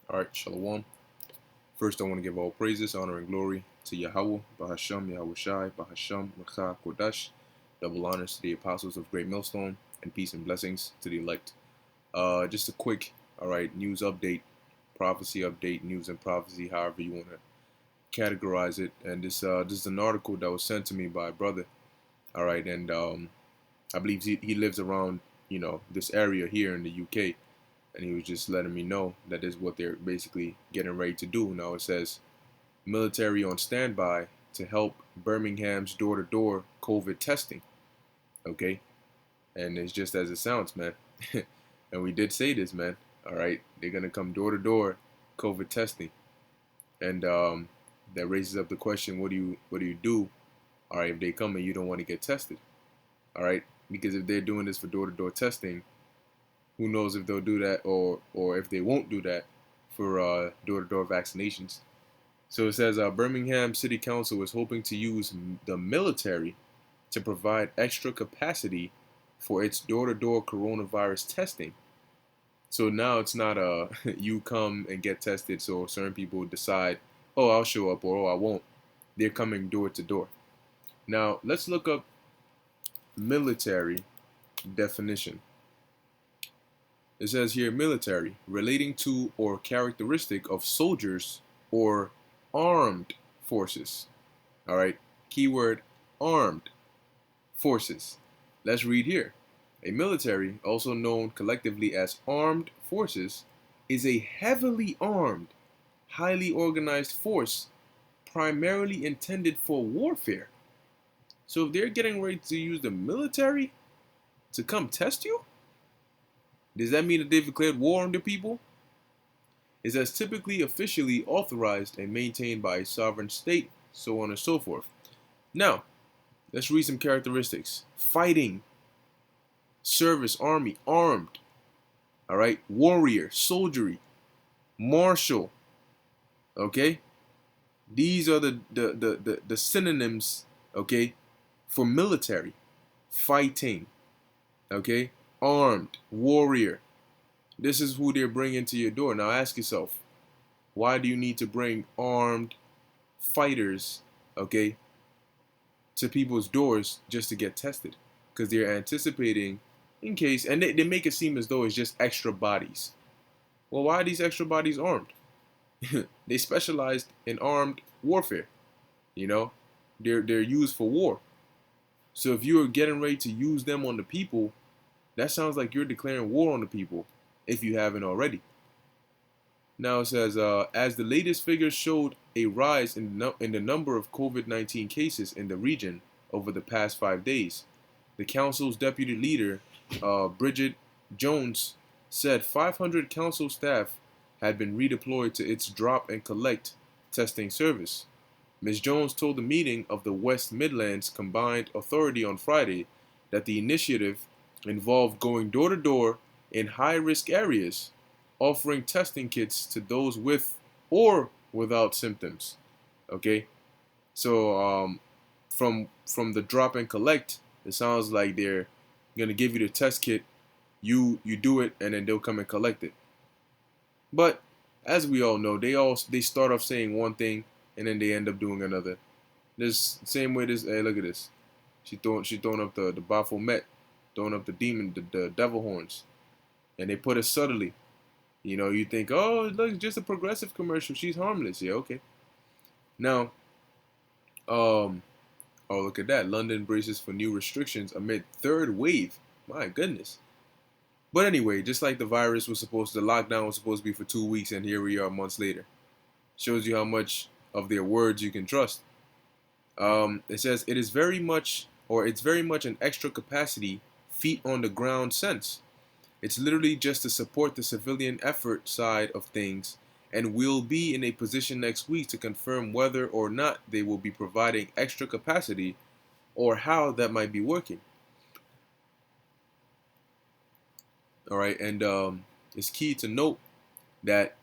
All right, Shalom. First, I want to give all praises, honor, and glory to Yahweh, Bahasham, Yahweh Shai, Bahasham, Mecha, Kodash. Double honors to the apostles of Great Millstone, and peace and blessings to the elect. Just a quick, all right, news update, news and prophecy, however you want to categorize it. And this is an article that was sent to me by a brother. All right, and I believe he lives around, this area here in the UK. And he was just letting me know that is what they're basically getting ready to do. Now it says military on standby to help Birmingham's door-to-door COVID testing. Okay, and it's just as it sounds, man. And we did say this, man. All right, they're gonna come door-to-door COVID testing, and that raises up the question: what do you do? All right, if they come and you don't want to get tested, all right, because if they're doing this for door-to-door testing, who knows if they'll do that or if they won't do that for door-to-door vaccinations. So it says Birmingham City Council is hoping to use the military to provide extra capacity for its door-to-door coronavirus testing. So now it's not you come and get tested. So certain people decide, oh, I'll show up or oh, I won't. They're coming door to door. Now let's look up military definition. It says here military, relating to or characteristic of soldiers or armed forces. All right, keyword armed forces. Let's read here. A military, also known collectively as armed forces, is a heavily armed, highly organized force primarily intended for warfare. So if they're getting ready to use the military to come test you, does that mean that they've declared war on the people? It says typically officially authorized and maintained by a sovereign state, so on and so forth. Now, let's read some characteristics. Fighting, service, army, armed, all right, warrior, soldiery, martial, okay? These are the synonyms, okay, for military. Fighting, okay? Armed, warrior. This is who they're bringing to your door. Now ask yourself, why do you need to bring armed fighters, okay, to people's doors just to get tested? Because they're anticipating in case, and they make it seem as though it's just extra bodies. Well, why are these extra bodies armed? They specialized in armed warfare. You know, they're used for war. So if you're getting ready to use them on the people, that sounds like you're declaring war on the people if you haven't already. Now it says, as the latest figures showed a rise in the number of COVID-19 cases in the region over the past 5 days, the council's deputy leader, Bridget Jones, said 500 council staff had been redeployed to its drop and collect testing service. Ms. Jones told the meeting of the West Midlands Combined Authority on Friday that the initiative involved going door to door in high-risk areas, offering testing kits to those with or without symptoms. Okay, so from the drop and collect, it sounds like they're gonna give you the test kit. You do it, and then they'll come and collect it. But as we all know, they start off saying one thing, and then they end up doing another. This same way this. Hey, look at this. She throwing up the Baphomet, throwing up the demon, the devil horns, and they put it subtly. You know, you think, oh, look, just a progressive commercial. She's harmless. Yeah, okay. Now, oh, look at that. London braces for new restrictions amid third wave. My goodness. But anyway, just like the virus was the lockdown was supposed to be for 2 weeks, and here we are months later. Shows you how much of their words you can trust. It says it's very much an extra capacity, feet on the ground sense. It's literally just to support the civilian effort side of things, and we'll be in a position next week to confirm whether or not they will be providing extra capacity or how that might be working. All right, and it's key to note that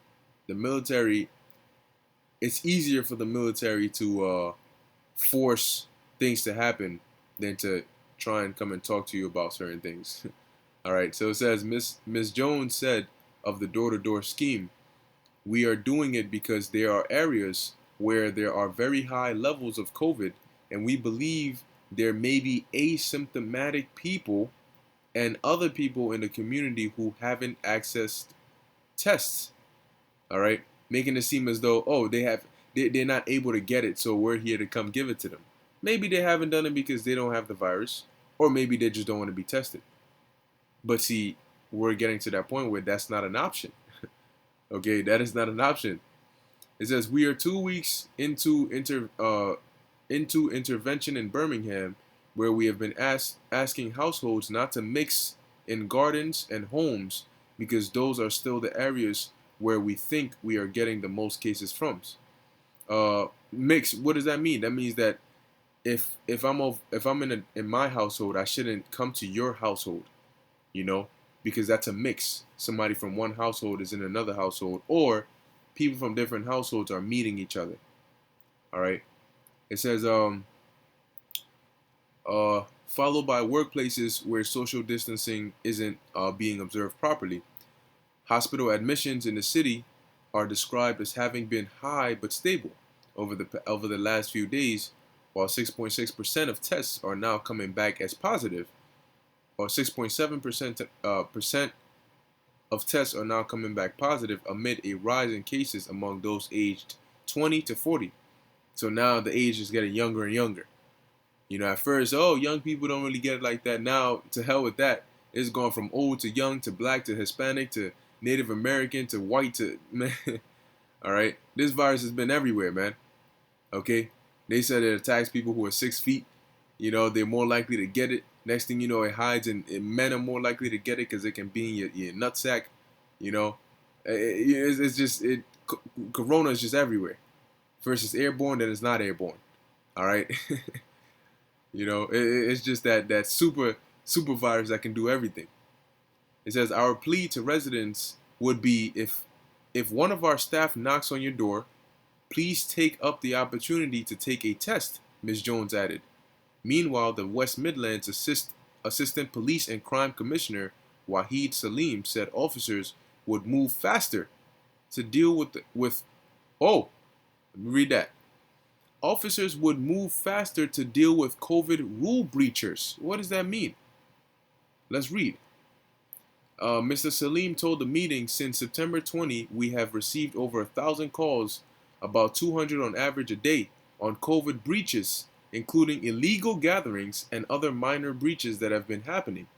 the military, it's easier for the military to force things to happen than to try and come and talk to you about certain things. All right, so it says Miss Jones said of the door-to-door scheme, We are doing it because there are areas where there are very high levels of COVID, and we believe there may be asymptomatic people and other people in the community who haven't accessed tests. All right, making it seem as though, oh, they're not able to get it, so we're here to come give it to them. Maybe they haven't done it because they don't have the virus, or maybe they just don't want to be tested. But see, we're getting to that point where that's not an option. Okay, that is not an option. It says we are 2 weeks into intervention in Birmingham, where we have been asking households not to mix in gardens and homes because those are still the areas where we think we are getting the most cases from. Mix. What does that mean? That means that if I'm in my household, I shouldn't come to your household, you know, because that's a mix. Somebody from one household is in another household, or people from different households are meeting each other. All right. It says followed by workplaces where social distancing isn't being observed properly. Hospital admissions in the city are described as having been high but stable over the last few days, while 6.6% of tests are now coming back as positive, or 6.7% percent of tests are now coming back positive amid a rise in cases among those aged 20 to 40. So now the age is getting younger and younger. You know, at first, oh, young people don't really get it like that. Now, to hell with that. It's gone from old to young to black to Hispanic to Native American to white to, man. All right. This virus has been everywhere, man. Okay. They said it attacks people who are 6 feet. You know, they're more likely to get it. Next thing you know, it hides, and men are more likely to get it because it can be in your nutsack. You know, it's just, Corona is just everywhere. First it's airborne, then it's not airborne. All right. You know, it's just that super virus that can do everything. It says our plea to residents would be if one of our staff knocks on your door, please take up the opportunity to take a test, Ms. Jones added. Meanwhile, the West Midlands Assistant Police and Crime Commissioner Wahid Salim said officers would move faster to deal with oh, let me read that. Officers would move faster to deal with COVID rule breachers. What does that mean? Let's read. Mr. Salim told the meeting since September 20, we have received over 1,000 calls, about 200 on average a day, on COVID breaches, including illegal gatherings and other minor breaches that have been happening.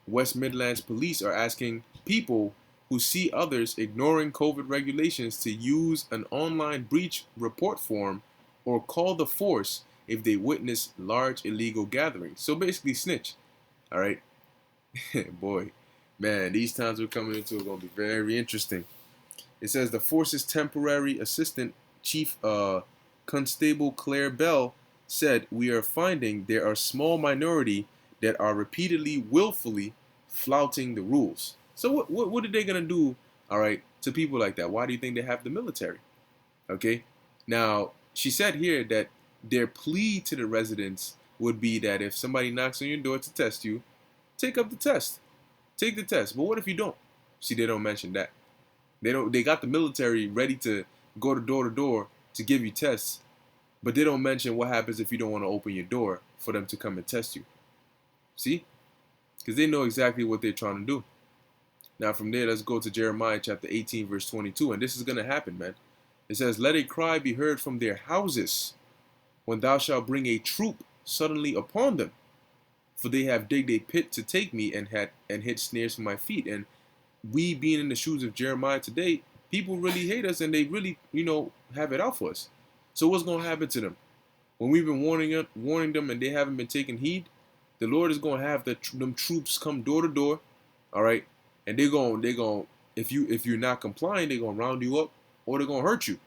West Midlands police are asking people who see others ignoring COVID regulations to use an online breach report form or call the force if they witness large illegal gatherings. So basically snitch. All right. Boy, man, these times we're coming into are going to be very interesting. It says the force's temporary assistant chief constable Claire Bell said, we are finding there are small minority that are repeatedly willfully flouting the rules. So what are they going to do, all right, to people like that? Why do you think they have the military? Okay. Now, she said here that their plea to the residents would be that if somebody knocks on your door to test you, take up the test. Take the test. But what if you don't? See, they don't mention that. They got the military ready to go to door to give you tests, but they don't mention what happens if you don't want to open your door for them to come and test you. See? Because they know exactly what they're trying to do. Now from there, let's go to Jeremiah chapter 18, verse 22. And this is going to happen, man. It says, let a cry be heard from their houses when thou shalt bring a troop suddenly upon them. For they have digged a pit to take me and hid snares for my feet. And we being in the shoes of Jeremiah today, people really hate us and they really, have it out for us. So what's going to happen to them? When we've been warning them and they haven't been taking heed, the Lord is going to have them troops come door to door, all right? And they're going if you're not complying, they're going to round you up or they're going to hurt you.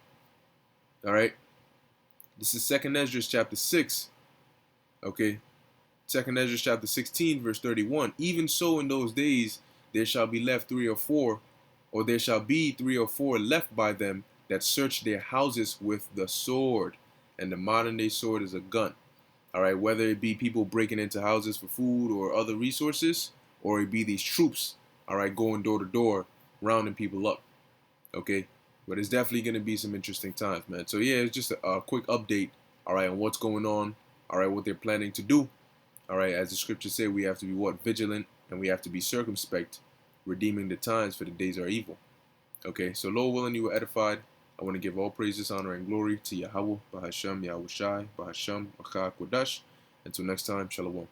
All right? This is 2nd Ezra chapter 6. Okay? 2nd Ezra chapter 16 verse 31. Even so in those days there shall be left 3 or 4, or there shall be 3 or 4 left by them that search their houses with the sword. And the modern day sword is a gun. All right, whether it be people breaking into houses for food or other resources, or it be these troops, all right, going door to door, rounding people up. Okay, But it's definitely going to be some interesting times, man. So yeah, it's just a quick update, all right, on what's going on, all right, what they're planning to do. All right, as the scriptures say, we have to be what? Vigilant, and we have to be circumspect, redeeming the times, for the days are evil. Okay, so Lord willing, you were edified. I want to give all praises, honor, and glory to Yahweh, Bahasham, Yahweh Shai, Bahasham, Macha Kodash. Until next time, Shalom.